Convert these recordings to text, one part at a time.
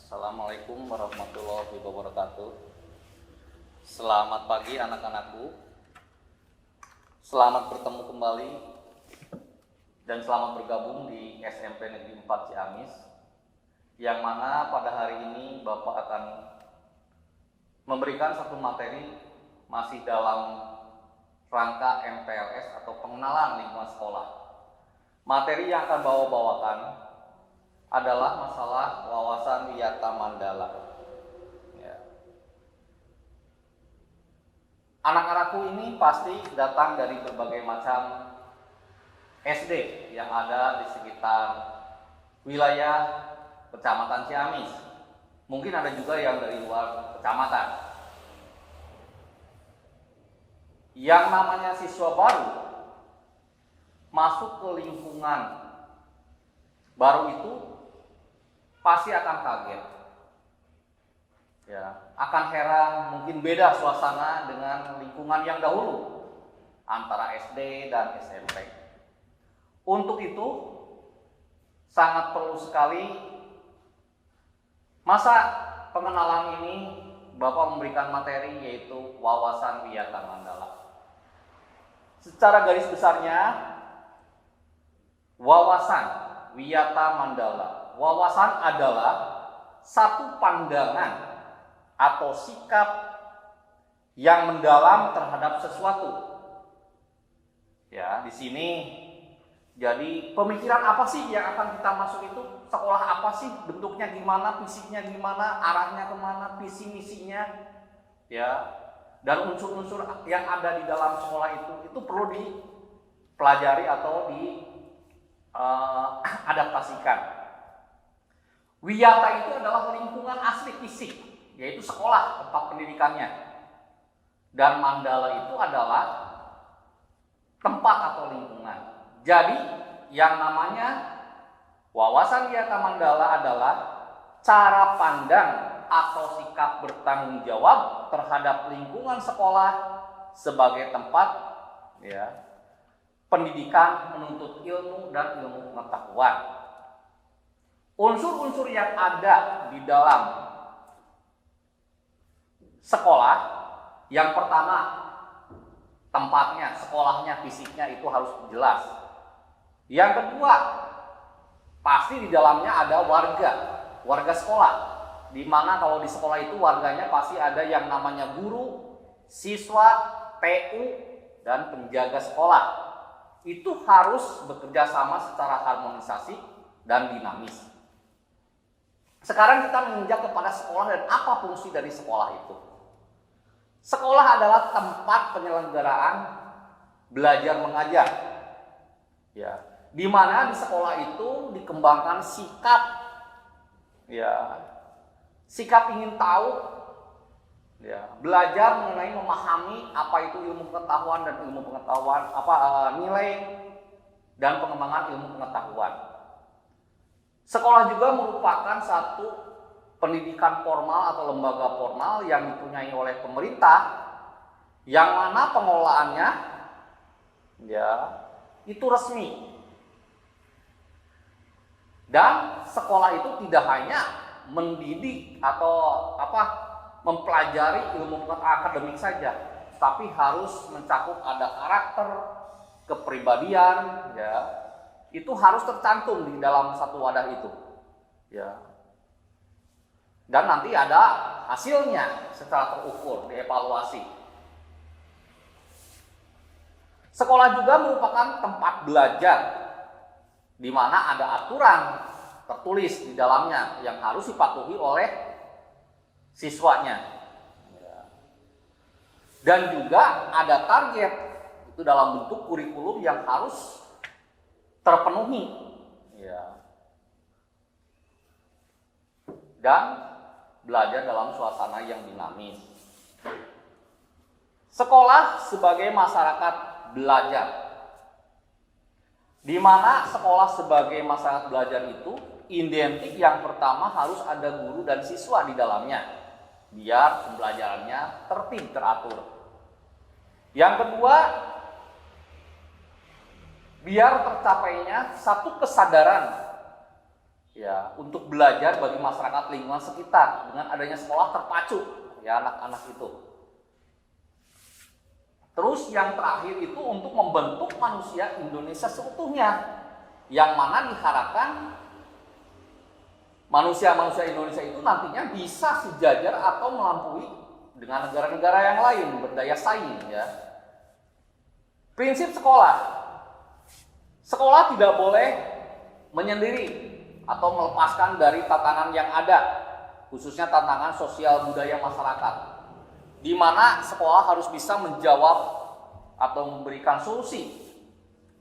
Assalamualaikum warahmatullahi wabarakatuh. Selamat pagi anak-anakku. Selamat bertemu kembali dan selamat bergabung di SMP Negeri 4 Ciamis, yang mana pada hari ini Bapak akan memberikan satu materi masih dalam rangka MPLS atau pengenalan lingkungan sekolah. Materi yang akan bawakan adalah masalah wawasan wiyata Mandala. Ya. Anak-anakku ini pasti datang dari berbagai macam SD yang ada di sekitar wilayah Kecamatan Ciamis. Mungkin ada juga yang dari luar kecamatan. Yang namanya siswa baru masuk ke lingkungan baru itu pasti akan kaget, ya, akan heran, mungkin beda suasana dengan lingkungan yang dahulu antara SD dan SMP. Untuk itu sangat perlu sekali masa pengenalan ini Bapak memberikan materi yaitu wawasan wiyata Mandala. Secara garis besarnya, wawasan wiyata Mandala. Wawasan adalah satu pandangan atau sikap yang mendalam terhadap sesuatu. Ya, di sini jadi pemikiran apa sih yang akan kita masuk itu? Sekolah apa sih? Bentuknya gimana? Fisiknya gimana? Arahnya kemana? Visi misinya? Ya, dan unsur-unsur yang ada di dalam sekolah itu perlu dipelajari atau diadaptasikan. Wiyata itu adalah lingkungan asli fisik, yaitu sekolah tempat pendidikannya. Dan Mandala itu adalah tempat atau lingkungan. Jadi yang namanya wawasan wiyata Mandala adalah cara pandang atau sikap bertanggung jawab terhadap lingkungan sekolah sebagai tempat, ya, pendidikan, menuntut ilmu dan ilmu pengetahuan. Unsur-unsur yang ada di dalam sekolah, yang pertama tempatnya, sekolahnya, fisiknya itu harus jelas. Yang kedua, pasti di dalamnya ada warga sekolah, di mana kalau di sekolah itu warganya pasti ada yang namanya guru, siswa, TU, dan penjaga sekolah. Itu harus bekerja sama secara harmonisasi dan dinamis. Sekarang kita menginjak kepada sekolah dan apa fungsi dari sekolah itu. Sekolah adalah tempat penyelenggaraan belajar mengajar. Ya, di mana di sekolah itu dikembangkan sikap, ya, sikap ingin tahu, ya, belajar mengenai memahami apa itu ilmu pengetahuan dan ilmu pengetahuan, nilai dan pengembangan ilmu pengetahuan. Sekolah juga merupakan satu pendidikan formal atau lembaga formal yang dipunyai oleh pemerintah, yang mana pengelolaannya, ya, itu resmi. Dan sekolah itu tidak hanya mendidik atau mempelajari ilmu akademik saja, tapi harus mencakup ada karakter, kepribadian, ya, itu harus tercantum di dalam satu wadah itu, ya. Dan nanti ada hasilnya secara terukur, dievaluasi. Sekolah juga merupakan tempat belajar, di mana ada aturan tertulis di dalamnya yang harus dipatuhi oleh siswanya. Dan juga ada target, itu dalam bentuk kurikulum yang harus terpenuhi, ya, dan belajar dalam suasana yang dinamis. Sekolah sebagai masyarakat belajar, di mana sekolah sebagai masyarakat belajar itu identik yang pertama harus ada guru dan siswa di dalamnya, biar pembelajarannya tertib teratur. Yang kedua, biar tercapainya satu kesadaran ya untuk belajar bagi masyarakat lingkungan sekitar. Dengan adanya sekolah terpacu ya anak-anak itu. Terus yang terakhir itu untuk membentuk manusia Indonesia seutuhnya, yang mana diharapkan manusia-manusia Indonesia itu nantinya bisa sejajar atau melampaui dengan negara-negara yang lain, berdaya saing ya. Prinsip sekolah. Sekolah tidak boleh menyendiri atau melepaskan dari tantangan yang ada, khususnya tantangan sosial budaya masyarakat, di mana sekolah harus bisa menjawab atau memberikan solusi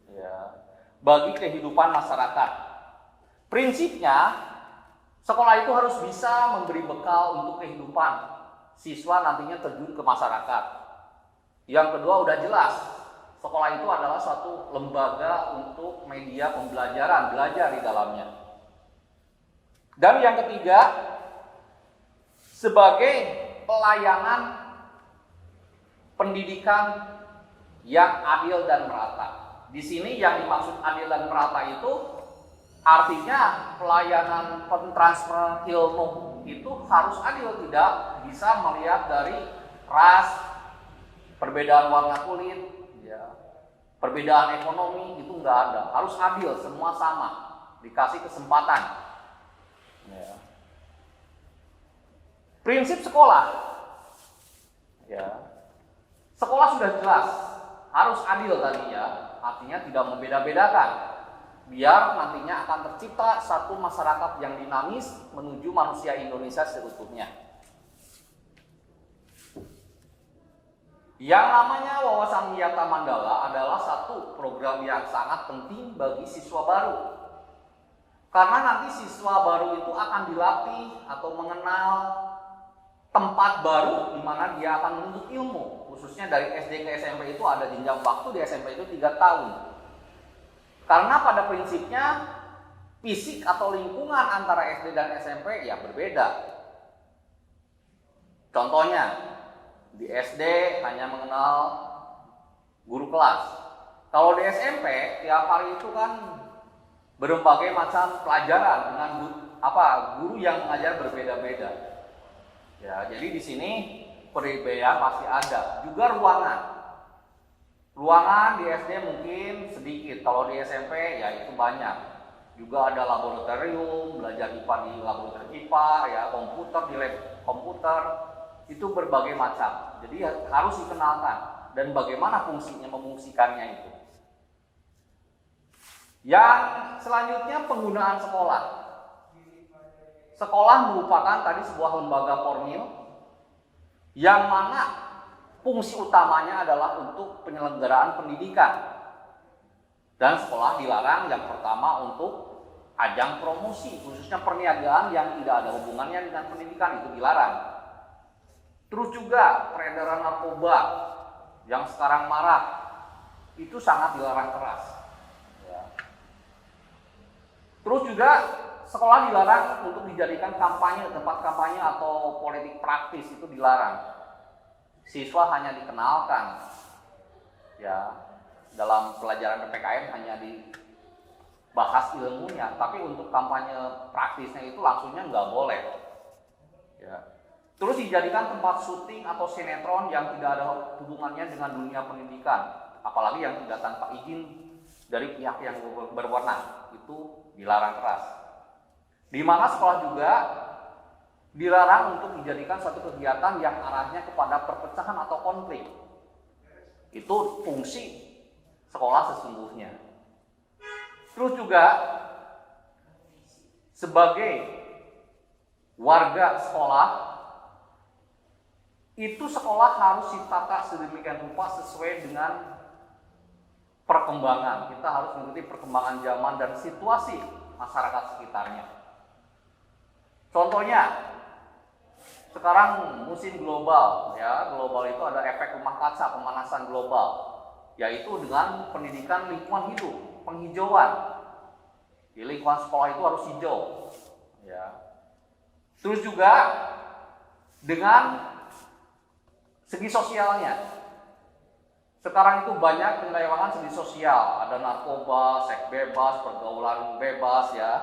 ya, bagi kehidupan masyarakat. Prinsipnya, sekolah itu harus bisa memberi bekal untuk kehidupan siswa nantinya terjun ke masyarakat. Yang kedua udah jelas, sekolah itu adalah suatu lembaga untuk media pembelajaran, belajar di dalamnya. Dan yang ketiga, sebagai pelayanan pendidikan yang adil dan merata. Di sini yang dimaksud adil dan merata itu artinya pelayanan pentransfer ilmu itu harus adil, tidak bisa melihat dari ras, perbedaan warna kulit, ya, perbedaan ekonomi, itu nggak ada. Harus adil, semua sama, dikasih kesempatan. Ya. Prinsip sekolah, ya, sekolah sudah jelas, harus adil tadi ya, artinya tidak membeda-bedakan, biar nantinya akan tercipta satu masyarakat yang dinamis menuju manusia Indonesia seutuhnya. Yang namanya Wawasan Wiyata Mandala adalah satu program yang sangat penting bagi siswa baru. Karena nanti siswa baru itu akan dilatih atau mengenal tempat baru di mana dia akan menuntut ilmu. Khususnya dari SD ke SMP itu ada jenjang waktu, di SMP itu 3 tahun. Karena pada prinsipnya fisik atau lingkungan antara SD dan SMP ya berbeda. Contohnya, di SD hanya mengenal guru kelas. Kalau di SMP tiap hari itu kan berbagai macam pelajaran dengan guru yang mengajar berbeda-beda. Ya, jadi di sini perbedaan pasti ada. Juga ruangan. Ruangan di SD mungkin sedikit, kalau di SMP ya itu banyak. Juga ada laboratorium, belajar IPA di laboratorium IPA, ya komputer di lab komputer. Itu berbagai macam. Jadi harus dikenalkan dan bagaimana fungsinya, memfungsikannya itu. Yang selanjutnya penggunaan sekolah. Sekolah merupakan tadi sebuah lembaga formil yang mana fungsi utamanya adalah untuk penyelenggaraan pendidikan. Dan sekolah dilarang yang pertama untuk ajang promosi, khususnya perniagaan yang tidak ada hubungannya dengan pendidikan, itu dilarang. Terus juga peredaran narkoba yang sekarang marak, itu sangat dilarang keras. Ya. Terus juga sekolah dilarang untuk dijadikan kampanye, tempat kampanye atau politik praktis, itu dilarang. Siswa hanya dikenalkan, ya, dalam pelajaran PPKN hanya dibahas ilmunya, tapi untuk kampanye praktisnya itu langsungnya nggak boleh. Ya. Terus dijadikan tempat syuting atau sinetron yang tidak ada hubungannya dengan dunia pendidikan, apalagi yang tidak tanpa izin dari pihak yang berwenang, itu dilarang keras. Di mana sekolah juga dilarang untuk dijadikan suatu kegiatan yang arahnya kepada perpecahan atau konflik. Itu fungsi sekolah sesungguhnya. Terus juga sebagai warga sekolah, itu sekolah harus ditata sedemikian rupa sesuai dengan perkembangan. Kita harus mengikuti perkembangan zaman dan situasi masyarakat sekitarnya. Contohnya, sekarang musim global, ya, global itu ada efek rumah kaca, pemanasan global, yaitu dengan pendidikan lingkungan hidup, penghijauan. Di lingkungan sekolah itu harus hijau, ya. Terus juga dengan segi sosialnya. Sekarang itu banyak penyelewengan segi sosial, ada narkoba, seks bebas, pergaulan bebas, ya.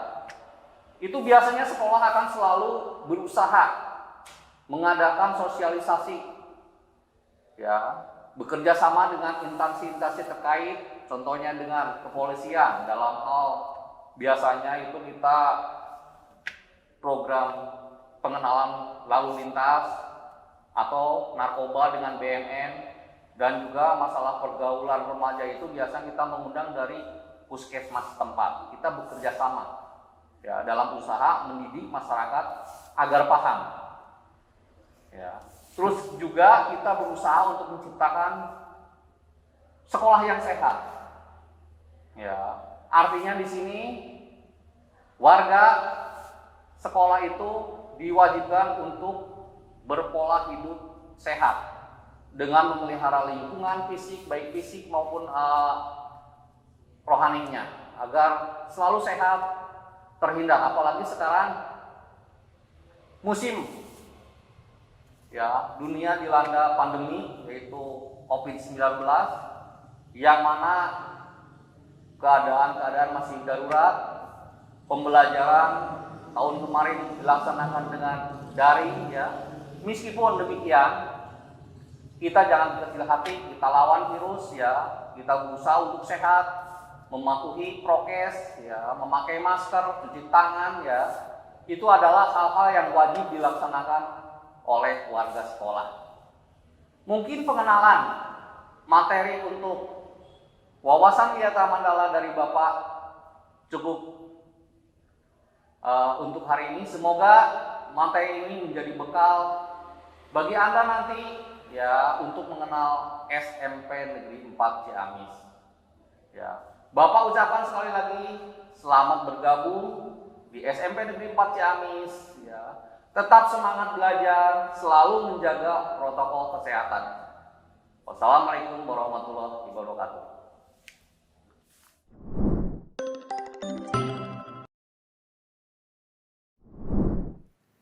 itu biasanya sekolah akan selalu berusaha mengadakan sosialisasi, ya, bekerja sama dengan instansi-instansi terkait, contohnya dengan kepolisian dalam hal biasanya itu kita program pengenalan lalu lintas atau narkoba dengan BNN, dan juga masalah pergaulan remaja itu biasanya kita mengundang dari puskesmas setempat. Kita bekerja sama, ya, dalam usaha mendidik masyarakat agar paham. Ya. Terus juga kita berusaha untuk menciptakan sekolah yang sehat. Ya, artinya di sini warga sekolah itu diwajibkan untuk berpola hidup sehat dengan memelihara lingkungan fisik, baik fisik maupun rohaninya, agar selalu sehat, terhindar. Apalagi sekarang musim, ya, dunia dilanda pandemi yaitu COVID-19, yang mana keadaan masih darurat. Pembelajaran tahun kemarin dilaksanakan dengan daring, ya. Meskipun demikian, kita jangan berkecil hati, kita lawan virus, ya. Kita berusaha untuk sehat, mematuhi prokes, ya, memakai masker, cuci tangan, ya. Itu adalah hal-hal yang wajib dilaksanakan oleh warga sekolah. Mungkin pengenalan materi untuk wawasan Wiyata Mandala dari Bapak cukup untuk hari ini. Semoga materi ini menjadi bekal bagi Anda nanti, ya, untuk mengenal SMP Negeri 4 Ciamis. Ya, Bapak ucapkan sekali lagi selamat bergabung di SMP Negeri 4 Ciamis, ya. Tetap semangat belajar, selalu menjaga protokol kesehatan. Wassalamualaikum warahmatullahi wabarakatuh.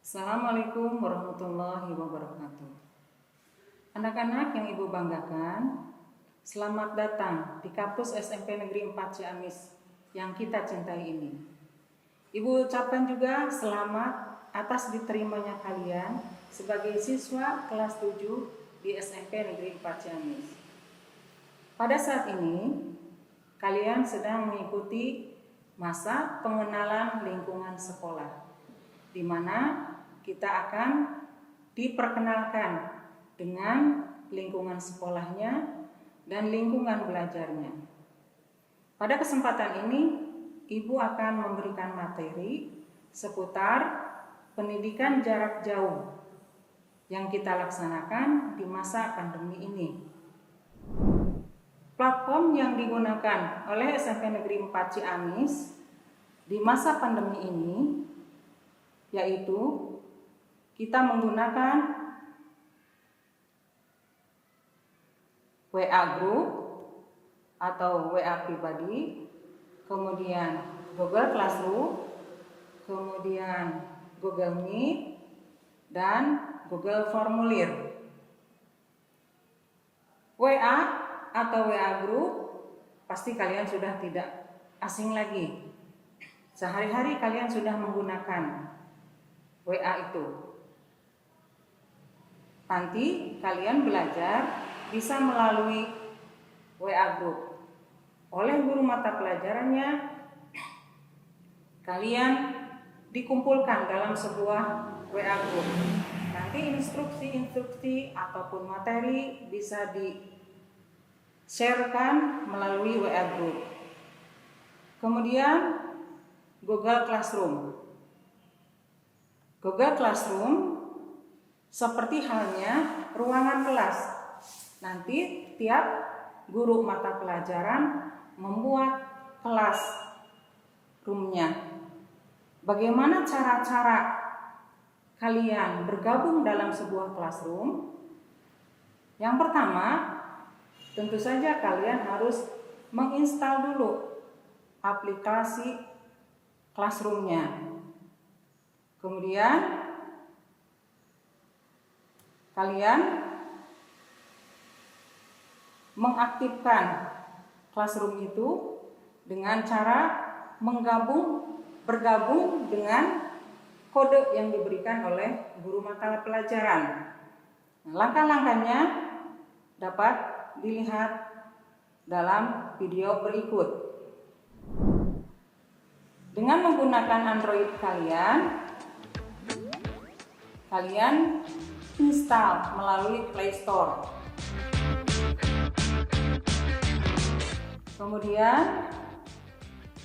Assalamualaikum warahmatullahi wabarakatuh. Anak-anak yang Ibu banggakan, selamat datang di kampus SMP Negeri 4 Ciamis yang kita cintai ini. Ibu ucapkan juga selamat atas diterimanya kalian sebagai siswa kelas 7 di SMP Negeri 4 Ciamis. Pada saat ini, kalian sedang mengikuti masa pengenalan lingkungan sekolah, di mana kita akan diperkenalkan dengan lingkungan sekolahnya dan lingkungan belajarnya. Pada kesempatan ini, Ibu akan memberikan materi seputar pendidikan jarak jauh yang kita laksanakan di masa pandemi ini. Platform yang digunakan oleh SMP Negeri 4 Ciamis di masa pandemi ini yaitu kita menggunakan WA Group atau WA pribadi, kemudian Google Classroom, kemudian Google Meet, dan Google Formulir. WA atau WA Group pasti kalian sudah tidak asing lagi. Sehari-hari kalian sudah menggunakan WA itu. Nanti kalian belajar bisa melalui WA Group. Oleh guru mata pelajarannya, kalian dikumpulkan dalam sebuah WA Group. Nanti instruksi-instruksi ataupun materi bisa di-sharekan melalui WA Group. Kemudian Google Classroom. Google Classroom seperti halnya ruangan kelas. Nanti tiap guru mata pelajaran membuat kelas roomnya. Bagaimana cara-cara kalian bergabung dalam sebuah classroom? Yang pertama, tentu saja kalian harus menginstal dulu aplikasi classroomnya. Kemudian kalian mengaktifkan classroom itu dengan cara menggabung bergabung dengan kode yang diberikan oleh guru mata pelajaran. Nah, langkah-langkahnya dapat dilihat dalam video berikut. Dengan menggunakan Android kalian install melalui Play Store. Kemudian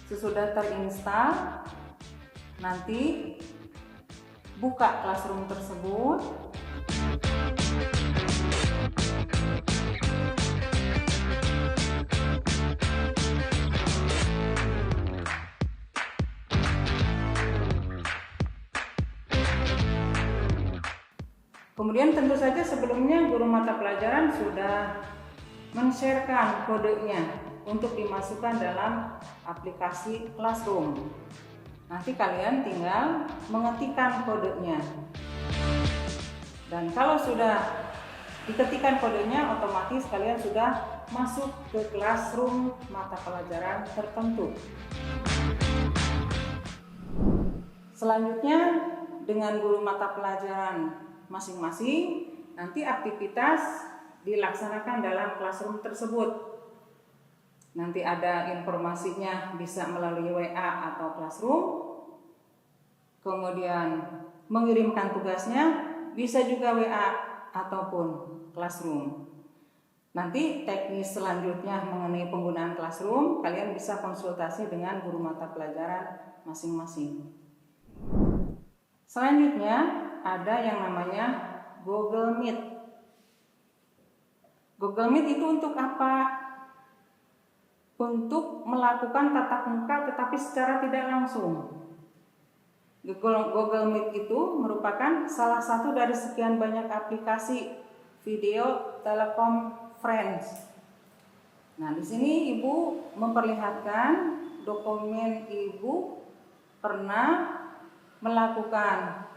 sesudah terinstall, nanti buka Classroom tersebut. Kemudian tentu saja sebelumnya guru mata pelajaran sudah men-sharekan kodenya untuk dimasukkan dalam aplikasi Classroom. Nanti kalian tinggal mengetikkan kodenya. Dan kalau sudah diketikkan kodenya, otomatis kalian sudah masuk ke Classroom mata pelajaran tertentu. Selanjutnya, dengan guru mata pelajaran masing-masing, nanti aktivitas dilaksanakan dalam Classroom tersebut. Nanti ada informasinya bisa melalui WA atau Classroom. Kemudian mengirimkan tugasnya bisa juga WA ataupun Classroom. Nanti teknis selanjutnya mengenai penggunaan Classroom, kalian bisa konsultasi dengan guru mata pelajaran masing-masing. Selanjutnya ada yang namanya Google Meet. Google Meet itu untuk apa? Untuk melakukan tatap muka tetapi secara tidak langsung. Google Meet itu merupakan salah satu dari sekian banyak aplikasi video teleconference. Nah, di sini Ibu memperlihatkan dokumen Ibu pernah melakukan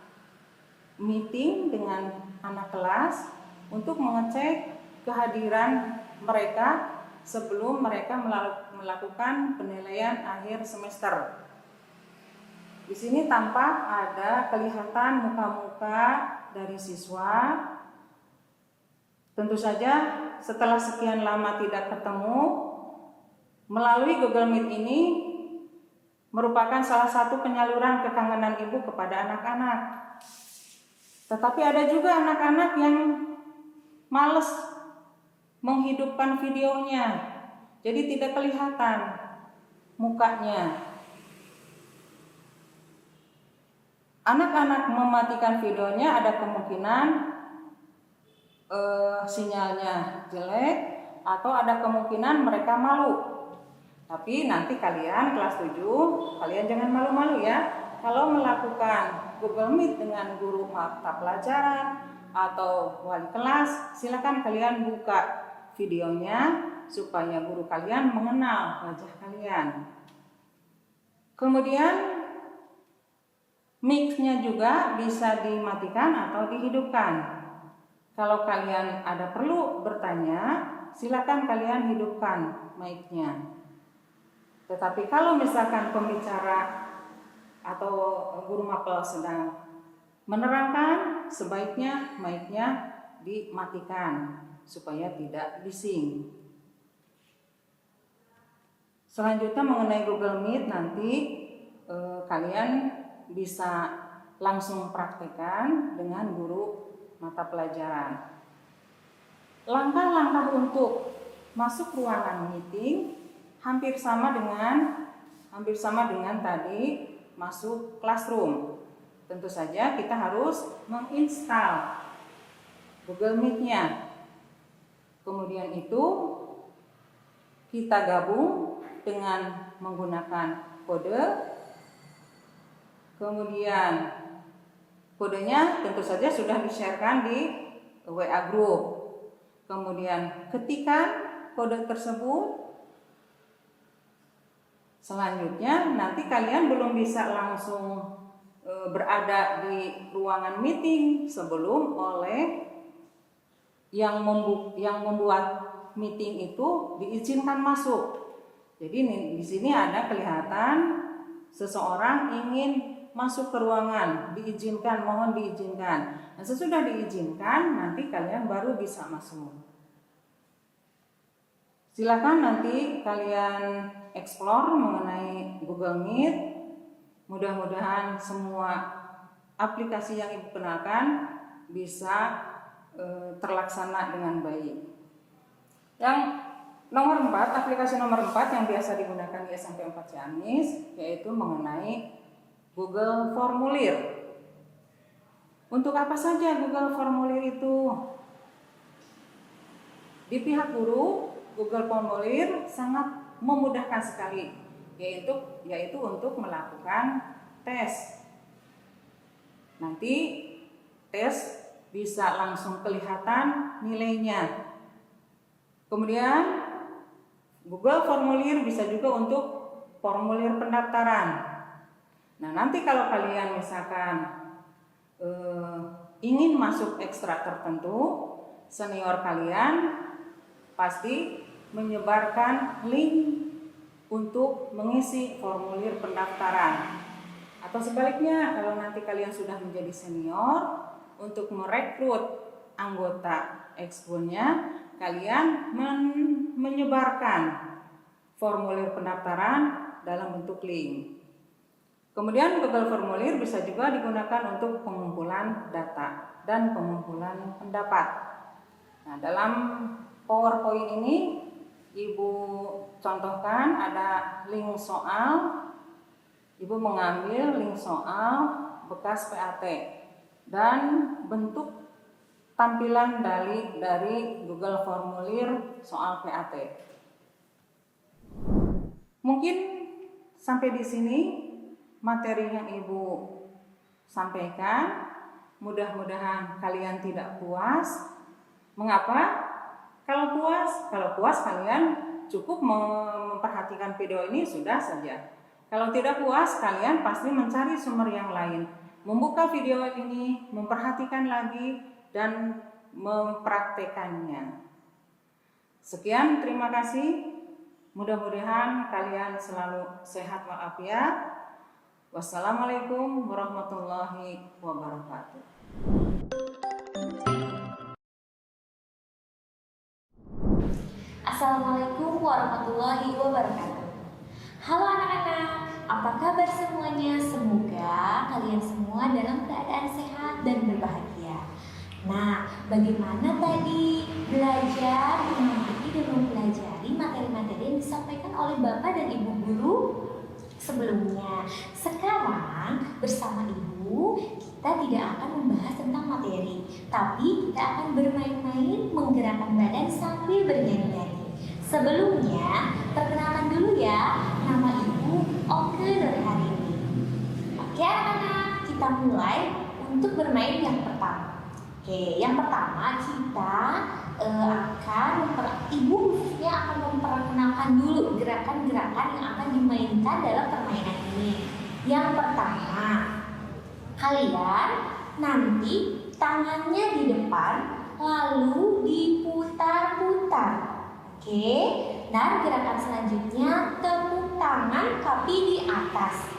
meeting dengan anak kelas untuk mengecek kehadiran mereka sebelum mereka melakukan penilaian akhir semester. Di sini tampak ada kelihatan muka-muka dari siswa. Tentu saja setelah sekian lama tidak ketemu, melalui Google Meet ini merupakan salah satu penyaluran kekangenan ibu kepada anak-anak. Tetapi ada juga anak-anak yang males menghidupkan videonya, jadi tidak kelihatan mukanya. Anak-anak mematikan videonya ada kemungkinan sinyalnya jelek atau ada kemungkinan mereka malu. Tapi nanti kalian kelas 7, kalian jangan malu-malu ya. Kalau melakukan Google Meet dengan guru mata pelajaran atau wali kelas, silakan kalian buka videonya supaya guru kalian mengenal wajah kalian. Kemudian mic-nya juga bisa dimatikan atau dihidupkan. Kalau kalian ada perlu bertanya, silakan kalian hidupkan mic-nya. Tetapi kalau misalkan pembicara atau guru mapel sedang menerangkan, sebaiknya mic-nya dimatikan supaya tidak bising. Selanjutnya mengenai Google Meet, nanti kalian bisa langsung praktekkan dengan guru mata pelajaran. Langkah-langkah untuk masuk ruangan meeting hampir sama dengan tadi masuk Classroom. Tentu saja kita harus menginstal Google Meet-nya. Kemudian itu kita gabung dengan menggunakan kode. Kemudian kodenya tentu saja sudah di-sharekan di WA group. Kemudian ketikkan kode tersebut. Selanjutnya nanti kalian belum bisa langsung berada di ruangan meeting sebelum oleh yang membuat meeting itu diizinkan masuk. Jadi di sini ada kelihatan seseorang ingin masuk ke ruangan, diizinkan, mohon diizinkan. Nah, sesudah diizinkan, nanti kalian baru bisa masuk. Silakan nanti kalian explore mengenai Google Meet. Mudah-mudahan semua aplikasi yang Ibu kenalkan bisa terlaksana dengan baik. Yang nomor 4, aplikasi nomor 4 yang biasa digunakan di SMP 4 Ciamis, yaitu mengenai Google Formulir. Untuk apa saja Google Formulir itu? Di pihak guru, Google Formulir sangat memudahkan sekali, yaitu untuk melakukan tes. Nanti tes bisa langsung kelihatan nilainya. Kemudian Google Formulir bisa juga untuk formulir pendaftaran. Nah, nanti kalau kalian misalkan ingin masuk ekstra tertentu, senior kalian pasti menyebarkan link untuk mengisi formulir pendaftaran. Atau sebaliknya, kalau nanti kalian sudah menjadi senior, untuk merekrut anggota Expo-nya, kalian menyebarkan formulir pendaftaran dalam bentuk link. Kemudian Google Formulir bisa juga digunakan untuk pengumpulan data dan pengumpulan pendapat. Nah, dalam PowerPoint ini Ibu contohkan ada link soal. Ibu mengambil link soal bekas PAT dan bentuk tampilan dari Google Formulir soal PAT. Mungkin sampai di sini materi yang Ibu sampaikan. Mudah-mudahan kalian tidak puas. Mengapa? Kalau puas kalian cukup memperhatikan video ini sudah saja. Kalau tidak puas, kalian pasti mencari sumber yang lain. Membuka video ini, memperhatikan lagi, dan mempraktekannya. Sekian, terima kasih. Mudah-mudahan kalian selalu sehat walafiat. Wassalamualaikum warahmatullahi wabarakatuh. Assalamualaikum warahmatullahi wabarakatuh. Halo anak-anak, apa kabar semuanya? Semoga kalian semua dalam keadaan sehat dan berbahagia. Nah, bagaimana tadi belajar, mengikuti dan mempelajari materi-materi yang disampaikan oleh Bapak dan Ibu Guru sebelumnya? Sekarang bersama Ibu, kita tidak akan membahas tentang materi, tapi kita akan bermain-main, menggerakkan badan sambil bernyanyi-nyanyi. Sebelumnya, perkenalan dulu ya, nama Ibu Oke Nurharini. Oke anak-anak, kita mulai untuk bermain yang pertama. Oke, yang pertama kita Ibu khususnya akan memperkenalkan dulu gerakan-gerakan yang akan dimainkan dalam permainan ini. Yang pertama, kalian nanti tangannya di depan lalu diputar-putar. Oke, dan gerakan selanjutnya tepuk tangan tapi di atas.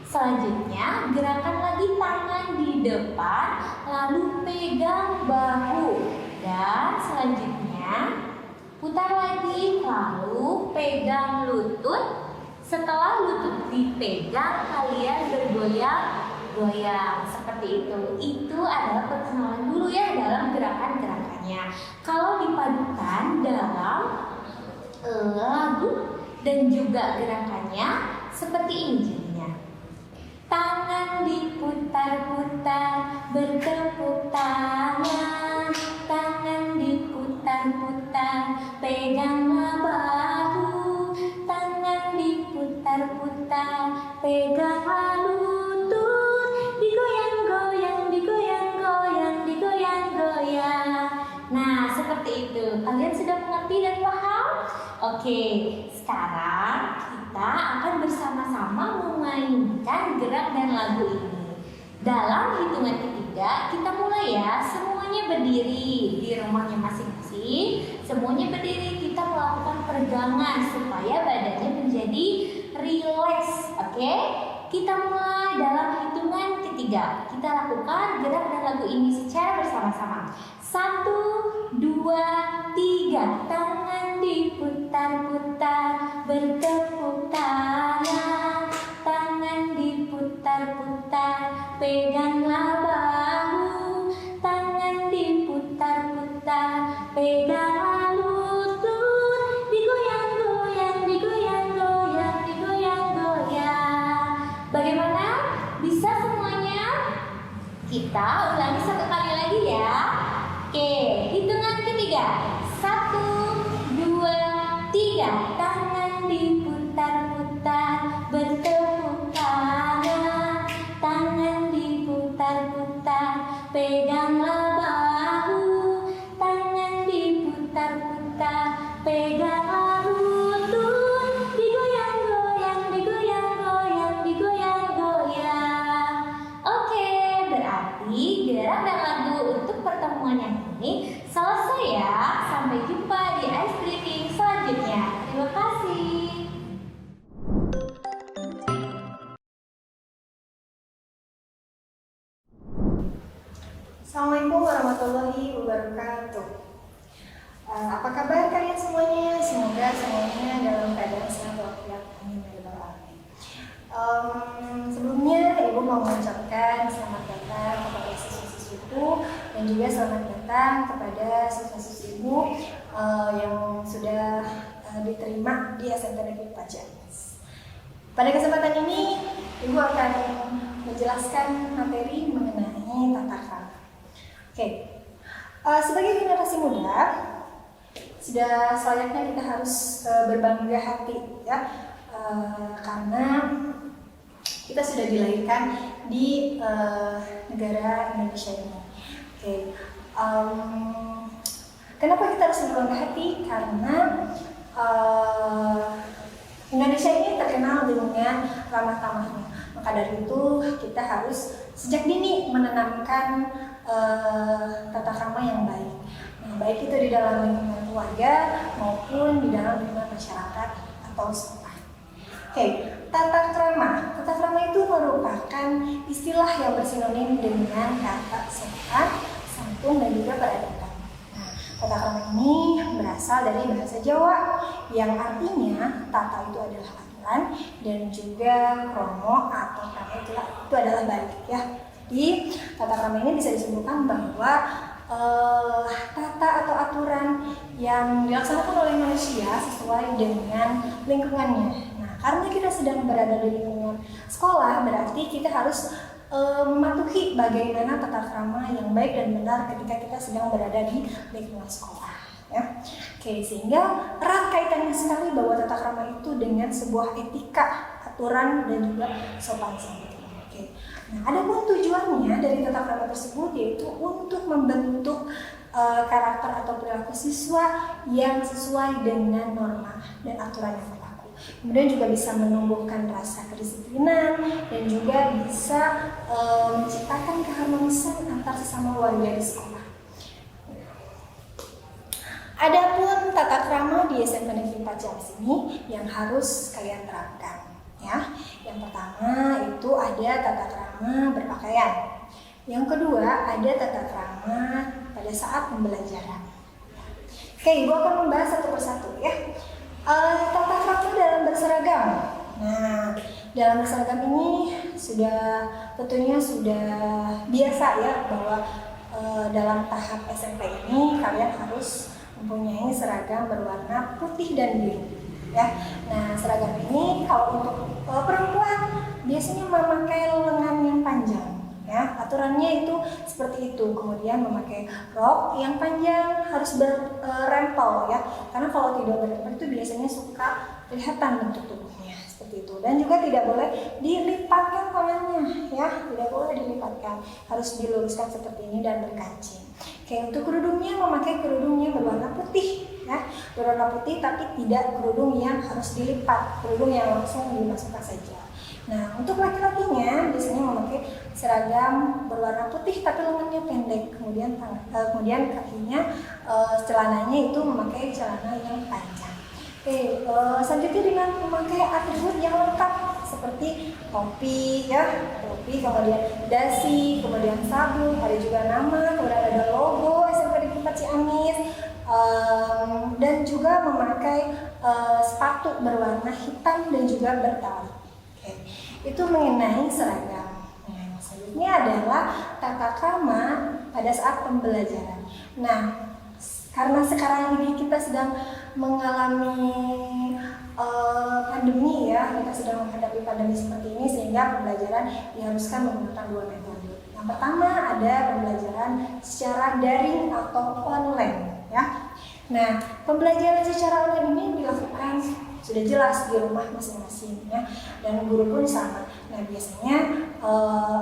Selanjutnya gerakan lagi tangan di depan lalu pegang bahu. Dan selanjutnya putar lagi lalu pegang lutut. Setelah lutut dipegang kalian bergoyang-goyang seperti itu. Itu adalah perkenalan dulu ya dalam gerakan-gerakannya. Kalau dipadukan dalam lagu dan juga gerakannya seperti ini jadinya. Tangan diputar-putar, bertepuk tangan. Tangan diputar-putar, peganglah bahu. Tangan diputar-putar, peganglah lutut. Digoyang-goyang, digoyang-goyang, digoyang-goyang. Nah, seperti itu. Kalian sudah mengerti dan paham? Oke, sekarang kita akan bersama-sama memainkan gerak dan lagu ini. Dalam hitungan ketiga, kita mulai ya. Semuanya berdiri di rumahnya masing-masing. Semuanya berdiri, kita melakukan peregangan supaya badannya menjadi rileks. Oke? kita mulai dalam hitungan ketiga. Kita lakukan gerak dan lagu ini secara bersama-sama. 1, 2, 3. Tangan diputar-putar, bertepuk tangan. Tangan diputar-putar, peganglah bahu. Tangan diputar-putar, peganglah lutut. Digoyang-goyang, digoyang-goyang, digoyang-goyang. Bagaimana? Bisa semuanya? Kita ulangi satu kali lagi ya. Oke, hitungan ketiga. 1, 2, 3. Tangan diputar-putar, bertepuk tangan. Tangan diputar-putar, peganglah bahu. Tangan diputar-putar, peganglah lutut. Digoyang-goyang, digoyang-goyang, digoyang-goyang. Oke, berarti gerak dan lagu untuk pertemuan yang ini selesai ya. Sampai jumpa di ice breaking selanjutnya. Terima kasih. Assalamualaikum warahmatullahi wabarakatuh. Apa kabar kalian semuanya? Semoga semuanya dalam keadaan sehat walafiat. Amin ya rabbal alamin. Sebelumnya Ibu mau mengucapkan selamat datang kepada siswa-siswiku dan juga selamat datang kepada siswa-siswiku yang sudah diterima di SMT Negeri Paciamis. Pada kesempatan ini Ibu akan menjelaskan materi mengenai tata krama. Oke, sebagai generasi muda sudah selayaknya kita harus berbangga hati ya, karena kita sudah dilahirkan di negara Indonesia ini. Oke, kenapa kita harus berbangga hati? Karena Indonesia ini terkenal dengan ramah tamahnya. Maka dari itu kita harus sejak dini menanamkan tata krama yang baik. Nah, baik itu di dalam lingkungan keluarga maupun di dalam lingkungan masyarakat atau sekolah. Oke, tata krama. Tata krama itu merupakan istilah yang bersinonim dengan kata sopan, santun, dan juga peradaban. Nah, tata krama ini berasal dari bahasa Jawa yang artinya tata itu adalah aturan dan juga kromo atau krama itu adalah baik ya. Di tata krama ini bisa disebutkan bahwa tata atau aturan yang dilaksanakan oleh manusia sesuai dengan lingkungannya. Nah, karena kita sedang berada di lingkungan sekolah, berarti kita harus mematuhi bagaimana tata krama yang baik dan benar ketika kita sedang berada di lingkungan sekolah. Ya. Oke, sehingga erat kaitannya sekali bahwa tata krama itu dengan sebuah etika, aturan, dan juga sopan santun. Oke. Nah, adapun tujuannya dari tata krama tersebut yaitu untuk membentuk karakter atau perilaku siswa yang sesuai dengan norma dan aturan yang berlaku. Kemudian juga bisa menumbuhkan rasa kedisiplinan dan juga bisa menciptakan keharmonisan antar sesama warga di sekolah. Adapun tata krama di SMT Negeri Paciamis ini yang harus kalian terapkan. Ya, yang pertama itu ada tata krama berpakaian. Yang kedua ada tata krama pada saat pembelajaran. Oke, Ibu akan membahas satu persatu ya. Tata krama dalam berseragam. Nah, dalam berseragam ini tentunya sudah biasa ya bahwa dalam tahap SMP ini kalian harus mempunyai seragam berwarna putih dan biru. Ya, nah seragam ini kalau untuk perempuan biasanya memakai lengan yang panjang. Ya, aturannya itu seperti itu. Kemudian memakai rok yang panjang harus berrempel ya, karena kalau tidak berrempel itu biasanya suka kelihatan bentuk tubuhnya seperti itu. Dan juga tidak boleh dilipatkan tangannya ya, tidak boleh dilipatkan, harus diluruskan seperti ini dan berkancing. Oke, untuk kerudungnya memakai kerudungnya berwarna putih ya, berwarna putih tapi tidak kerudung yang harus dilipat, kerudung yang langsung dimasukkan saja. Nah, untuk laki-lakinya biasanya memakai seragam berwarna putih tapi lengannya pendek, kemudian kakinya celananya itu memakai celana yang panjang. Selanjutnya dengan memakai atribut yang lengkap seperti topi ya, topi, kemudian dasi, kemudian sabuk, ada juga nama, kemudian ada logo SMP Negeri 4 Ciamis, dan juga memakai sepatu berwarna hitam dan juga bertali. Oke. Itu mengenai seragam. Nah, yang selanjutnya adalah tata krama pada saat pembelajaran. Nah, karena sekarang ini kita sedang mengalami pandemi ya, kita sedang menghadapi pandemi seperti ini sehingga pembelajaran diharuskan menggunakan 2 metode. Yang pertama ada pembelajaran secara daring atau online ya. Nah, pembelajaran secara online ini dilakukan sudah jelas di rumah masing-masing ya, dan guru pun sama. Nah, biasanya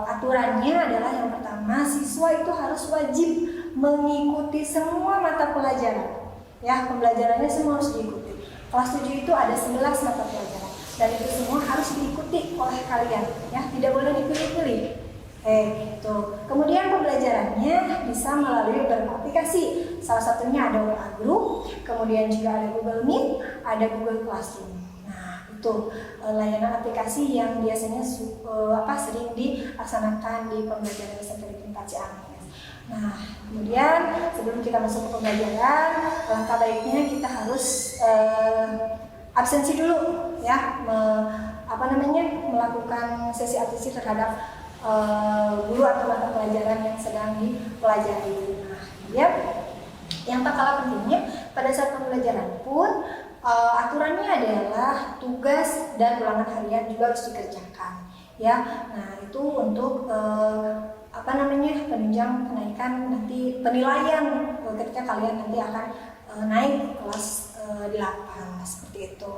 aturannya adalah yang pertama, siswa itu harus wajib mengikuti semua mata pelajaran ya, pembelajarannya semua harus diikuti. Kelas 7 itu ada 11 mata pelajaran dan itu semua harus diikuti oleh kalian ya, tidak boleh dipilih-pilih. Itu. Kemudian pembelajarannya bisa melalui beberapa aplikasi. Salah satunya ada WA Group, kemudian juga ada Google Meet, ada Google Classroom. Nah, itu layanan aplikasi yang biasanya sering dilaksanakan di pembelajaran SMP Negeri 4 Ciamis. Nah, kemudian sebelum kita masuk ke pembelajaran, langkah baiknya kita harus absensi dulu ya, melakukan sesi absensi terhadap guru atau mata pelajaran yang sedang dipelajari. Nah, kemudian yang tak kalah pentingnya pada saat pembelajaran pun aturannya adalah tugas dan ulangan harian juga harus dikerjakan ya. Nah, itu untuk penunjang kenaikan nanti penilaian ketika kalian nanti akan naik kelas 8 seperti itu.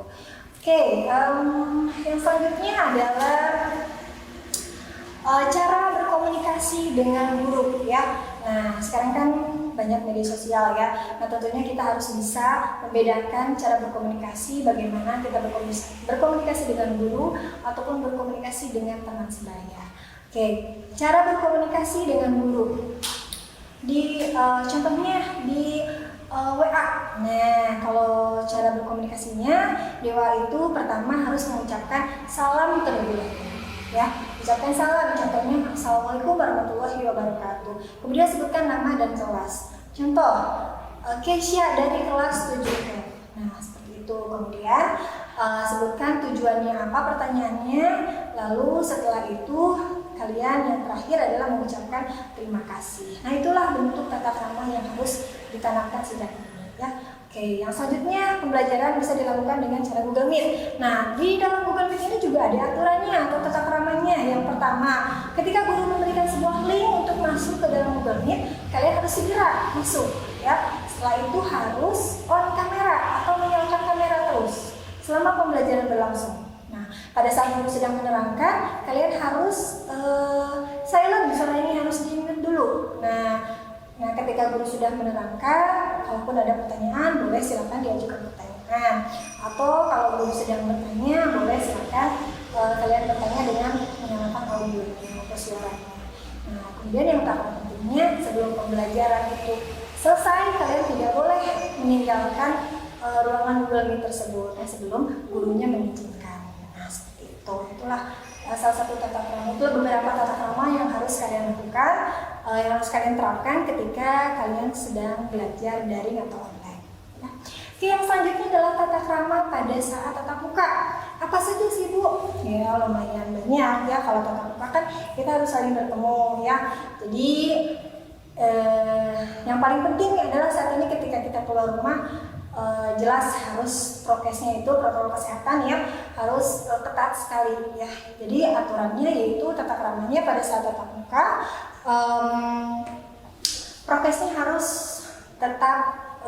Oke, yang selanjutnya adalah cara berkomunikasi dengan guru ya. Nah, sekarang kan banyak media sosial ya. Nah, tentunya kita harus bisa membedakan cara berkomunikasi, bagaimana kita berkomunikasi dengan guru ataupun berkomunikasi dengan teman sebaya. Oke, cara berkomunikasi dengan guru contohnya di WA. Nah, kalau cara berkomunikasinya di WA itu pertama harus mengucapkan salam terlebih dahulu ya. Ucapkan salam, contohnya Assalamualaikum warahmatullahi wabarakatuh. Kemudian sebutkan nama dan kelas. Contoh, Keisha dari kelas 7F. Nah, seperti itu. Kemudian sebutkan tujuannya apa, pertanyaannya. Lalu setelah itu kalian yang terakhir adalah mengucapkan terima kasih. Nah, itulah bentuk tata krama yang harus ditanamkan sejak ini ya. Oke, yang selanjutnya pembelajaran bisa dilakukan dengan cara Google Meet. Nah, di dalam Google Meet ini juga ada aturannya atau tata kramanya. Yang pertama, ketika guru memberikan sebuah link untuk masuk ke dalam Google Meet, kalian harus segera masuk ya. Setelah itu harus on kamera atau menyalakan kamera terus selama pembelajaran berlangsung. Nah, pada saat guru sedang menerangkan, kalian harus silent, suara ini harus di-mute dulu. Nah, ketika guru sudah menerangkan, kalaupun ada pertanyaan, boleh silakan diajukan pertanyaan. Atau kalau guru sedang bertanya, boleh silakan kalian bertanya dengan menyalakan audionya atau suaranya. Nah, kemudian yang tak kalah pentingnya, sebelum pembelajaran itu selesai, kalian tidak boleh meninggalkan ruangan Google Meet tersebut sebelum gurunya mengizinkan. Nah, seperti itu. Itulah salah satu tata krama. Itu beberapa tata krama yang harus kalian lakukan, yang harus kalian terapkan ketika kalian sedang belajar daring atau online. Ya. Oke, yang selanjutnya adalah tata krama pada saat tatap muka. Apa saja sih, Bu? Ya, lumayan banyak ya. Kalau tatap muka kan kita harus saling bertemu ya. Jadi yang paling penting adalah saat ini ketika kita keluar rumah, jelas harus prokesnya itu, protokol kesehatan ya harus ketat sekali ya. Jadi aturannya yaitu tata kramanya pada saat tatap muka, prokesnya harus tetap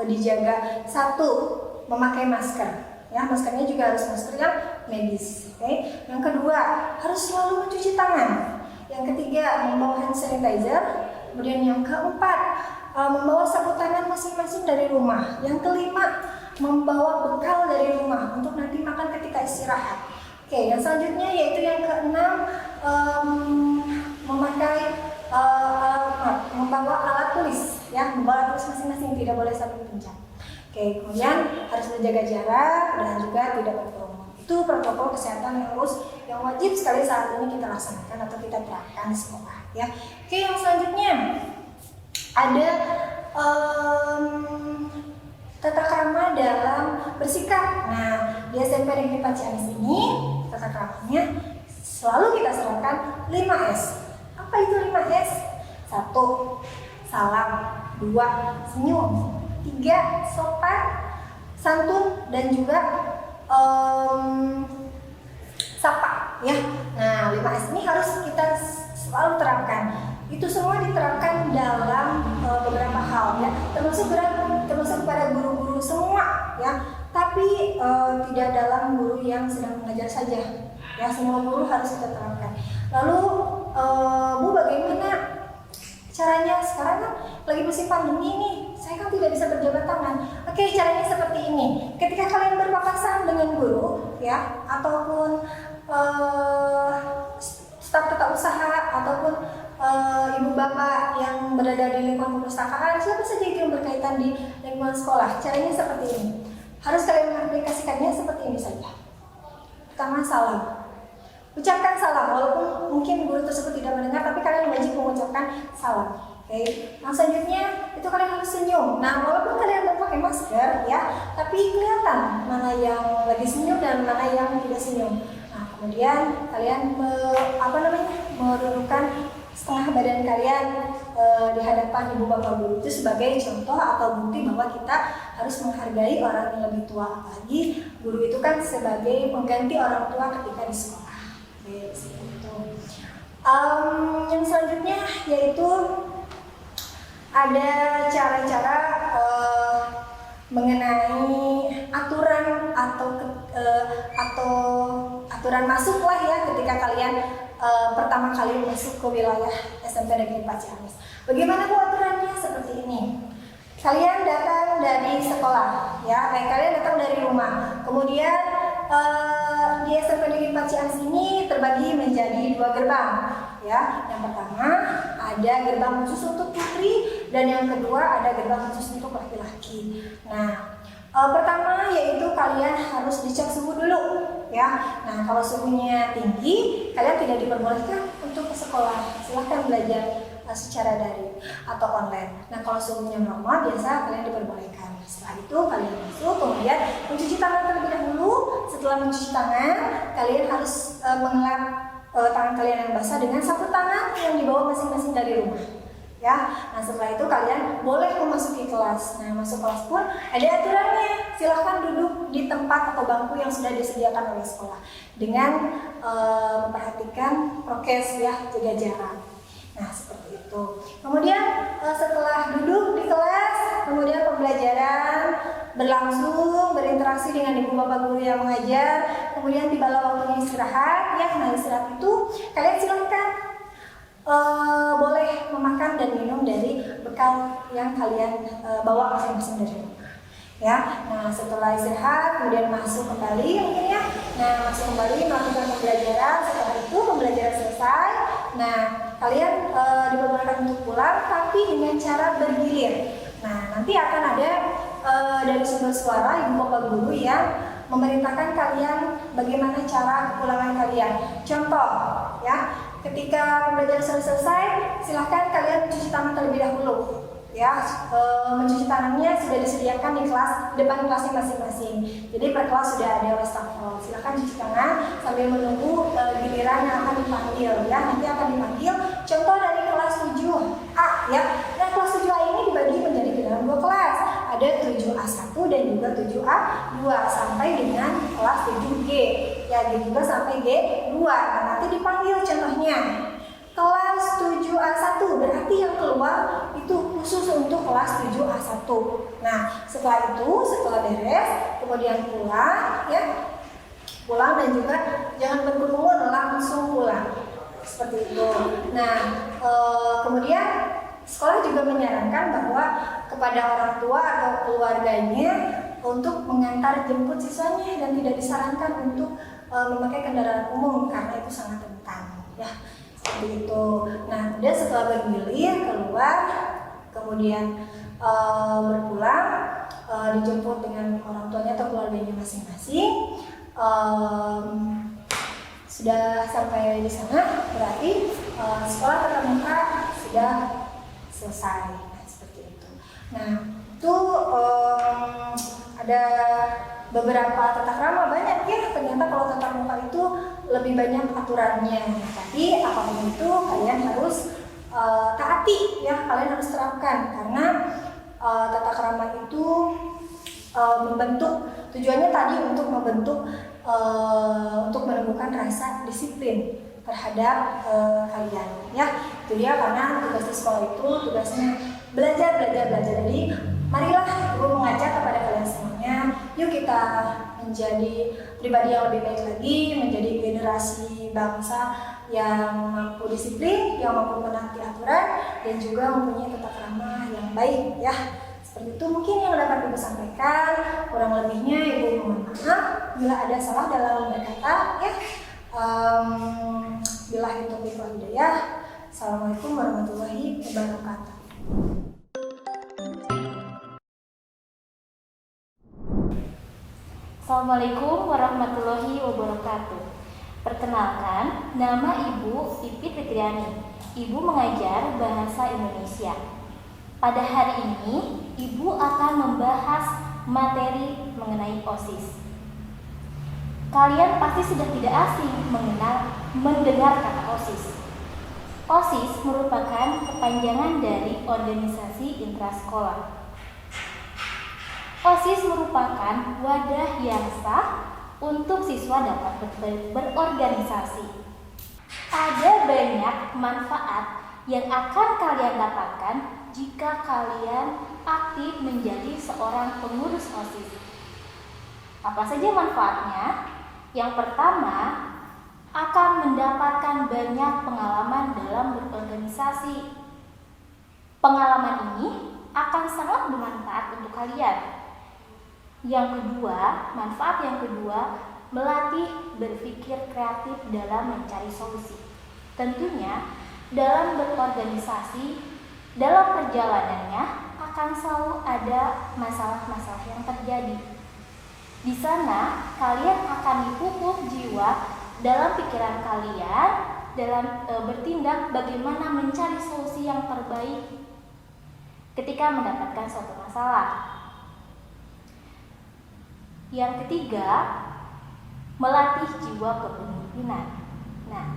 dijaga. Satu, memakai masker ya, maskernya juga harus masker yang medis. Oke. Yang kedua, harus selalu mencuci tangan. Yang ketiga, membawa hand sanitizer. Kemudian yang keempat, membawa sapu tangan masing-masing dari rumah. Yang kelima, membawa bekal dari rumah untuk nanti makan ketika istirahat. Oke, yang selanjutnya yaitu yang keenam, membawa alat tulis ya, membawa alat tulis masing-masing, tidak boleh saling pinjam. Oke, kemudian harus menjaga jarak dan juga tidak berkerumun. Itu protokol kesehatan yang wajib sekali saat ini kita laksanakan atau kita terapkan di sekolah ya. Oke, yang selanjutnya ada tata krama dalam bersikap. Nah, di SMP Negeri Ciamis ini tata kramanya selalu kita serapkan 5S. Apa itu 5S? 1. Salam. 2. Senyum. 3. Sopan, santun, dan juga sapa ya. Nah, 5S ini harus kita selalu terapkan. Itu semua diterapkan dalam beberapa hal ya, termasuk kepada guru-guru semua ya. Tapi tidak dalam guru yang sedang mengajar saja ya, semua guru harus kita terapkan. Lalu Bu, bagaimana caranya? Sekarang kan lagi musim pandemi nih, saya kan tidak bisa berjabat tangan. Oke, caranya seperti ini. Ketika kalian berpapasan dengan guru ya, ataupun staf tata usaha ataupun ibu bapak yang berada di lingkungan perpustakaan, siapa saja itu yang berkaitan di lingkungan sekolah, caranya seperti ini. Harus kalian mengaplikasikannya seperti ini saja. Pertama, salam. Ucapkan salam, walaupun mungkin guru tersebut tidak mendengar, tapi kalian wajib mengucapkan salam. Oke. Yang selanjutnya itu kalian harus senyum. Nah, walaupun kalian pakai masker ya, tapi kelihatan mana yang lagi senyum dan mana yang tidak senyum. Nah, kemudian kalian mendudukkan setengah badan kalian di hadapan ibu bapak guru, itu sebagai contoh atau bukti bahwa kita harus menghargai orang yang lebih tua. Apalagi guru itu kan sebagai pengganti orang tua ketika di sekolah. Oke, seperti itu. Yang selanjutnya yaitu ada cara-cara mengenai aturan atau aturan masuk lah ya ketika kalian pertama kali masuk ke wilayah SMP Negeri Ciamis. Bagaimana Bu aturannya? Seperti ini. Kalian datang dari sekolah, ya, kalian datang dari rumah. Kemudian di SMP Negeri Ciamis ini terbagi menjadi 2 gerbang, ya. Yang pertama ada gerbang khusus untuk putri dan yang kedua ada gerbang khusus untuk laki-laki. Nah, pertama yaitu kalian harus dicek suhu dulu ya. Nah, kalau suhunya tinggi, kalian tidak diperbolehkan untuk ke sekolah. Silahkan belajar secara daring atau online. Nah, kalau suhunya normal, biasa kalian diperbolehkan. Setelah itu kalian masuk, kemudian mencuci tangan terlebih dahulu. Setelah mencuci tangan, kalian harus mengelap tangan kalian yang basah dengan sapu tangan yang dibawa masing-masing dari rumah. Ya, nah setelah itu kalian boleh memasuki kelas. Nah, masuk kelas pun ada aturannya. Silahkan duduk di tempat atau bangku yang sudah disediakan oleh sekolah dengan memperhatikan prokes ya, jaga jarak. Nah, seperti itu. Kemudian setelah duduk di kelas, kemudian pembelajaran berlangsung, berinteraksi dengan ibu bapak guru yang mengajar. Kemudian tibalah waktunya istirahat. Ya, nah istirahat itu kalian silahkan boleh memakan dan minum dari bekal yang kalian bawa masing-masing dari rumah. Ya, nah setelah istirahat kemudian masuk kembali mungkin ya. Nah, masuk kembali melakukan pembelajaran. Setelah itu pembelajaran selesai. Nah, kalian diperbolehkan untuk pulang tapi dengan cara bergilir. Nah, nanti akan ada dari sumber suara ibu bapak guru yang memerintahkan kalian bagaimana cara kepulangan kalian. Contoh ya, ketika pembelajaran selesai, silahkan kalian mencuci tangan terlebih dahulu. Ya, mencuci tangannya sudah disediakan di kelas, depan kelasnya masing-masing. Jadi per kelas sudah ada wastafel. Silahkan cuci tangan sambil menunggu giliran yang akan dipanggil. Ya, nanti akan dipanggil. Contoh dari kelas 7A ya. Nah, kelas 7A ini dibagi menjadi ke dalam 2 kelas. Ada 7A1 dan juga 7A2 sampai dengan kelas 7G. Ya, G juga sampai G2. Nah, nanti dipanggil contohnya. Kelas 7A1 berarti yang keluar itu khusus untuk kelas 7A1. Nah, setelah itu, setelah beres, kemudian pulang ya. Pulang dan juga jangan berkerumun, langsung pulang. Seperti itu. Nah, kemudian sekolah juga menyarankan bahwa kepada orang tua atau keluarganya untuk mengantar jemput siswanya dan tidak disarankan untuk memakai kendaraan umum karena itu sangat rentan ya. Seperti itu. Nah, kemudian setelah bergilir keluar, kemudian berpulang, dijemput dengan orang tuanya atau keluarganya masing-masing. Sudah sampai di sana, berarti sekolah tatap muka sudah selesai. Nah, seperti itu. Nah, itu ada beberapa tata krama banyak ya. Ternyata kalau tatap muka itu lebih banyak aturannya. Tapi apapun itu kalian harus taati ya, kalian harus terapkan karena tata krama itu membentuk, tujuannya tadi untuk membentuk, untuk menumbuhkan rasa disiplin terhadap kalian ya. Itu dia, karena tugas di sekolah itu tugasnya belajar. Jadi marilah ibu mengajak kepada kalian semuanya, yuk kita menjadi pribadi yang lebih baik lagi, menjadi generasi bangsa yang mampu disiplin, yang mampu menaati aturan, dan juga mempunyai tata krama yang baik ya. Seperti itu mungkin yang dapat ibu sampaikan. Kurang lebihnya ibu mohon maaf bila ada salah dalam berkata ya. Billahi taufiq wal hidayah. Assalamualaikum warahmatullahi wabarakatuh. Assalamualaikum warahmatullahi wabarakatuh. Perkenalkan, nama Ibu Pipit Fitriani. Ibu mengajar bahasa Indonesia. Pada hari ini, Ibu akan membahas materi mengenai OSIS. Kalian pasti sudah tidak asing mendengar kata OSIS. OSIS merupakan kepanjangan dari organisasi intrasekolah. OSIS merupakan wadah yang sah untuk siswa dapat berorganisasi. Ada banyak manfaat yang akan kalian dapatkan jika kalian aktif menjadi seorang pengurus OSIS. Apa saja manfaatnya? Yang pertama, akan mendapatkan banyak pengalaman dalam berorganisasi. Pengalaman ini akan sangat bermanfaat untuk kalian. Yang kedua, manfaat yang kedua, melatih berpikir kreatif dalam mencari solusi. Tentunya, dalam berorganisasi, dalam perjalanannya akan selalu ada masalah-masalah yang terjadi. Di sana, kalian akan dipupuk jiwa dalam pikiran kalian, dalam bertindak bagaimana mencari solusi yang terbaik ketika mendapatkan suatu masalah. Yang ketiga, melatih jiwa kepemimpinan. Nah,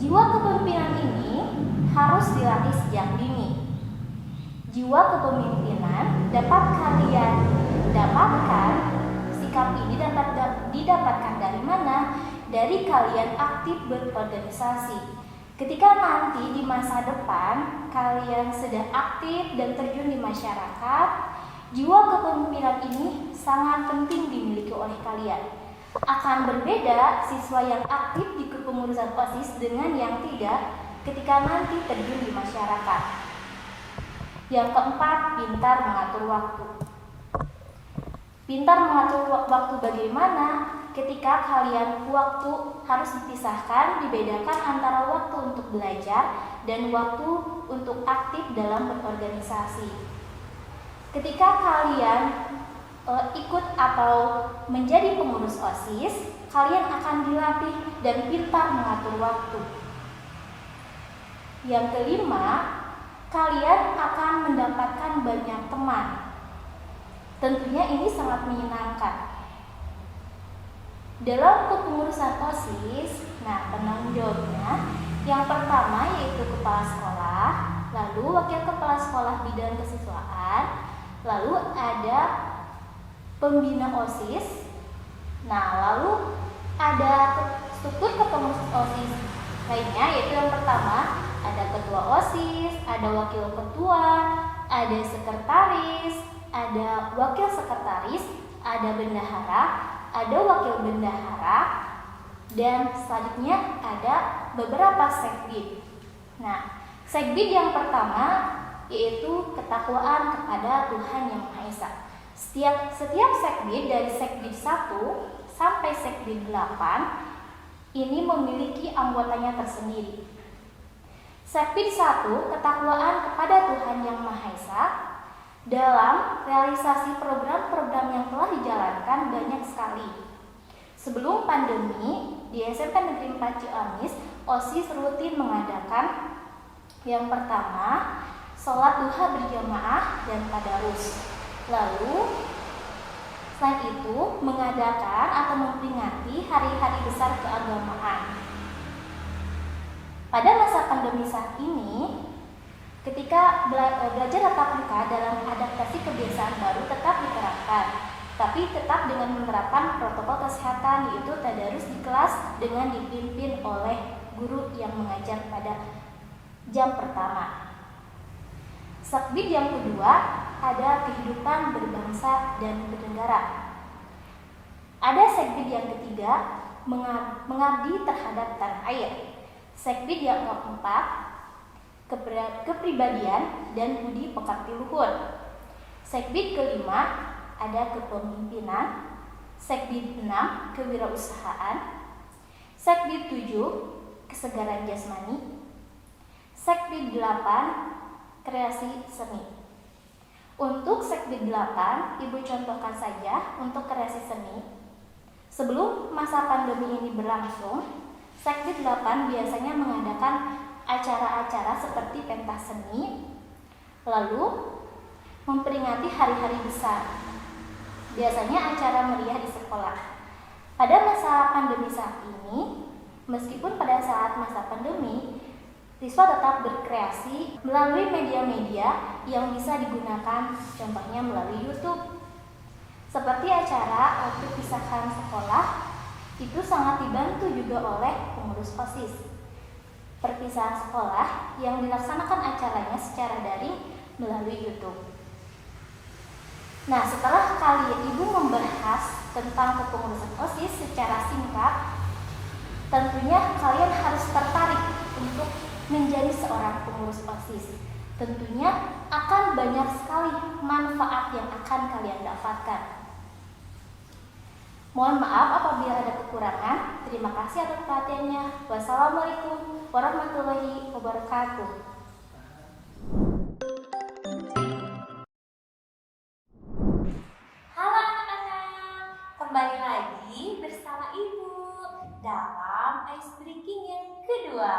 jiwa kepemimpinan ini harus dilatih sejak dini. Jiwa kepemimpinan dapat kalian dapatkan, sikap ini dapat didapatkan dari mana? Dari kalian aktif berorganisasi. Ketika nanti di masa depan kalian sedang aktif dan terjun di masyarakat, jiwa kepemimpinan ini sangat penting dimiliki oleh kalian. Akan berbeda siswa yang aktif di kepengurusan OSIS dengan yang tidak ketika nanti terjun di masyarakat. Yang keempat, pintar mengatur waktu. Pintar mengatur waktu bagaimana? Ketika kalian waktu harus dipisahkan, dibedakan antara waktu untuk belajar dan waktu untuk aktif dalam berorganisasi. Ketika kalian ikut atau menjadi pengurus OSIS, kalian akan dilatih dan pintar mengatur waktu. Yang kelima, kalian akan mendapatkan banyak teman. Tentunya ini sangat menyenangkan. Dalam kepengurusan OSIS, penanggung jawabnya yang pertama yaitu kepala sekolah, lalu wakil kepala sekolah bidang kesiswaan, lalu ada pembina OSIS. Lalu ada struktur kepengurusan OSIS lainnya, yaitu yang pertama ada ketua OSIS, ada wakil ketua, ada sekretaris, ada wakil sekretaris, ada bendahara, ada wakil bendahara, dan selanjutnya ada beberapa sekbid. Sekbid yang pertama yaitu ketakwaan kepada Tuhan Yang Maha Esa. Setiap sekbid dari sekbid 1 sampai sekbid 8 ini memiliki anggotanya tersendiri. Sekbid 1 ketakwaan kepada Tuhan Yang Maha Esa, Dalam realisasi program-program yang telah dijalankan banyak sekali. Sebelum pandemi, di SMP Negeri 4 Ciamis, OSIS rutin mengadakan yang pertama, sholat duha berjamaah dan tadarus. Lalu, selain itu, mengadakan atau memperingati hari-hari besar keagamaan. Pada masa pandemi saat ini, ketika belajar tatap muka dalam adaptasi kebiasaan baru tetap diterapkan, tapi tetap dengan menerapkan protokol kesehatan, yaitu tadarus di kelas dengan dipimpin oleh guru yang mengajar pada jam pertama. Sakbid yang kedua ada kehidupan berbangsa dan bernegara. Ada sakbid yang ketiga mengabdi terhadap tanah air. Sakbid yang keempat kepribadian dan budi pekerti luhur. Sakbid kelima ada kepemimpinan. Sakbid 6 kewirausahaan. Sakbid 7 kesegaran jasmani. Sakbid 8 kreasi seni. Untuk Sakbid 8, Ibu contohkan saja untuk kreasi seni. Sebelum masa pandemi ini berlangsung, Sakbid 8 biasanya mengadakan acara-acara seperti pentas seni, lalu memperingati hari-hari besar. Biasanya acara meriah di sekolah. Pada masa pandemi saat ini, meskipun pada saat masa pandemi, siswa tetap berkreasi melalui media-media yang bisa digunakan, contohnya melalui YouTube. Seperti acara perpisahan sekolah, itu sangat dibantu juga oleh pengurus OSIS. Perpisahan sekolah yang dilaksanakan acaranya secara daring melalui YouTube. Nah, setelah Ibu membahas tentang kepengurusan OSIS secara singkat, tentunya kalian harus tertarik untuk menjadi seorang pengurus OSIS. Tentunya akan banyak sekali manfaat yang akan kalian dapatkan. Mohon maaf apabila ada kekurangan. Terima kasih atas perhatiannya. Wassalamualaikum warahmatullahi wabarakatuh. Halo anak-anak, kembali lagi bersama Ibu dalam ice breaking yang kedua.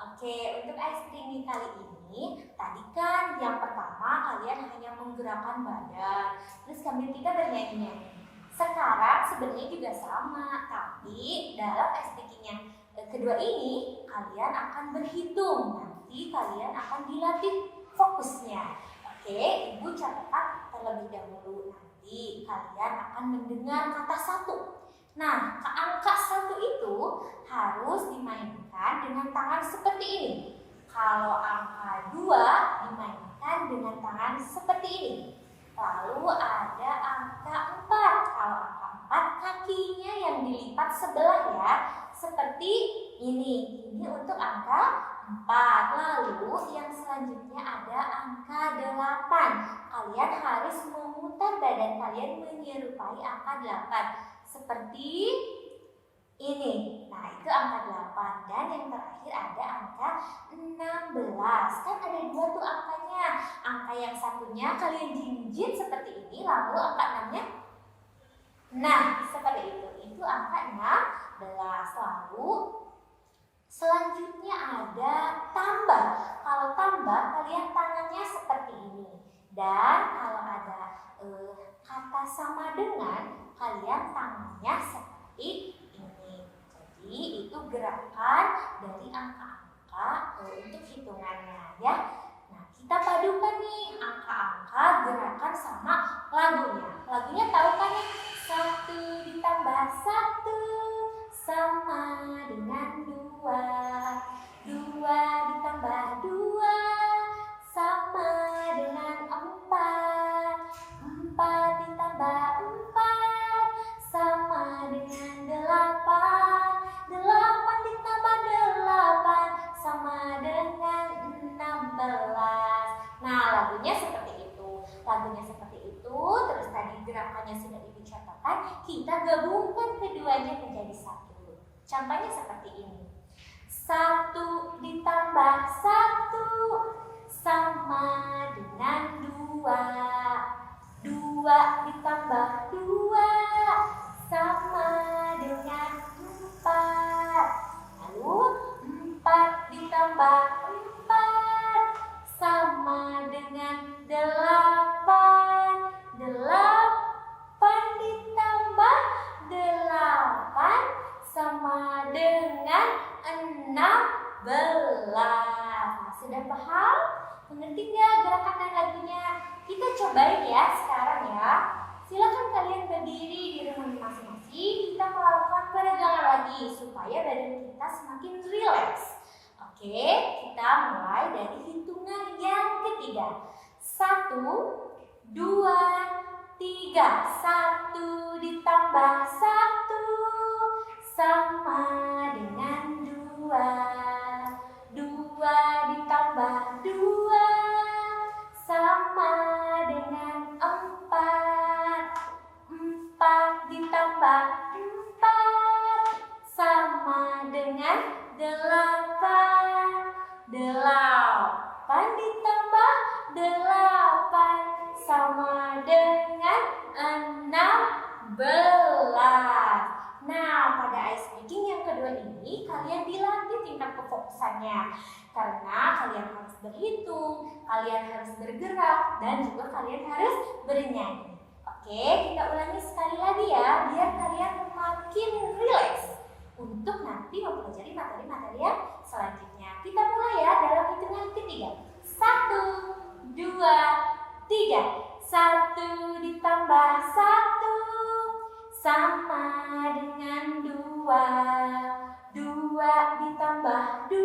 Oke, untuk ice breaking kali ini, tadi kan yang pertama kalian hanya menggerakkan badan, terus sambil kita bernyanyi. Sekarang sebenarnya juga sama, tapi dalam ice breaking yang kedua ini kalian akan berhitung. Nanti kalian akan dilatih fokusnya. Oke, Ibu catat terlebih dahulu. Nanti kalian akan mendengar kata satu. Nah, angka satu itu harus dimainkan dengan tangan seperti ini. Kalau angka 2 dimainkan dengan tangan seperti ini. Lalu ada angka 4. Kalau angka 4 kakinya yang dilipat sebelah ya. Seperti ini. Ini untuk angka 4. Lalu yang selanjutnya ada angka 8. Kalian harus memutar badan kalian menyerupai angka 8. Seperti ini. Nah, itu angka 8. Dan yang terakhir ada angka 16. Kan ada 2 tuh angkanya. Angka yang satunya kalian jinjit seperti ini, lalu angka 6-nya. Nah, seperti itu. Itu angka 16. Lalu selanjutnya ada tambah. Kalau tambah, kalian tangannya seperti ini. Dan kalau ada kata sama dengan, kalian tangannya seperti ini. Jadi itu gerakan dari angka-angka untuk hitungannya ya. Nah, kita padukan nih angka-angka gerakan sama lagunya. Lagunya tahu kan ya? 1 ditambah 1 sama dengan 2. 2 ditambah 2 sama dengan 4. 4 ditambah 4 sama dengan 8. 8 ditambah 8 sama dengan 16. Nah, lagunya seperti itu. Lagunya seperti itu. Terus tadi gerakannya sudah Ibu catatkan. Kita gabungkan keduanya menjadi satu. Contohnya seperti ini. 1 ditambah 1 sama dengan 2. ditambah 2 sama dengan 4. Lalu 4 ditambah 4 sama dengan 8. 8 ditambah 8 sama dengan 16. Sudah paham? Mengerti nggak gerakan dan lagunya? Kita cobain ya sekarang ya. Silakan kalian berdiri di rumah masing-masing. Kita melakukan peregangan lagi supaya badan kita semakin rileks. Oke, kita mulai dari hitungan yang ketiga. 1, 2, 3. 1 ditambah 1 sama dengan 2. 2 ditambah 2 sama dengan 4. 4 ditambah 4 sama dengan 8. 8 ditambah 8 sama dengan 16. Nah, pada ice breaking yang kedua ini kalian dilatih tingkat kefokusannya. Karena kalian harus berhitung, kalian harus bergerak, dan juga kalian harus bernyanyi. Oke, kita ulangi sekali lagi ya, biar kalian makin rileks untuk nanti mempelajari materi-materi yang selanjutnya. Kita mulai ya dalam hitungan ketiga. 1, 2, 3. 1 ditambah 1 sama dengan 2. 2 ditambah 2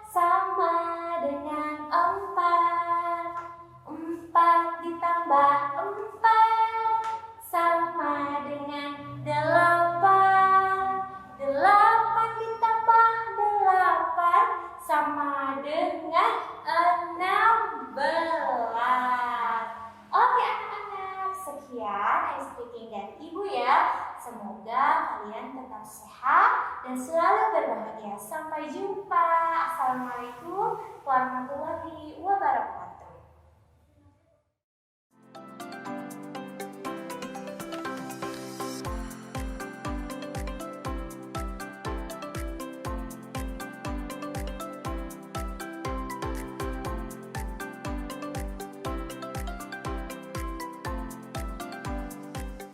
sama dengan 4. 4 ditambah 4 sama dengan 8. 8 ditambah 8 sama dengan 16. Oke anak-anak, sekian ice breaking dari Ibu ya. Semoga kalian tetap sehat dan selalu berbahagia. Sampai jumpa. Assalamualaikum warahmatullahi wabarakatuh.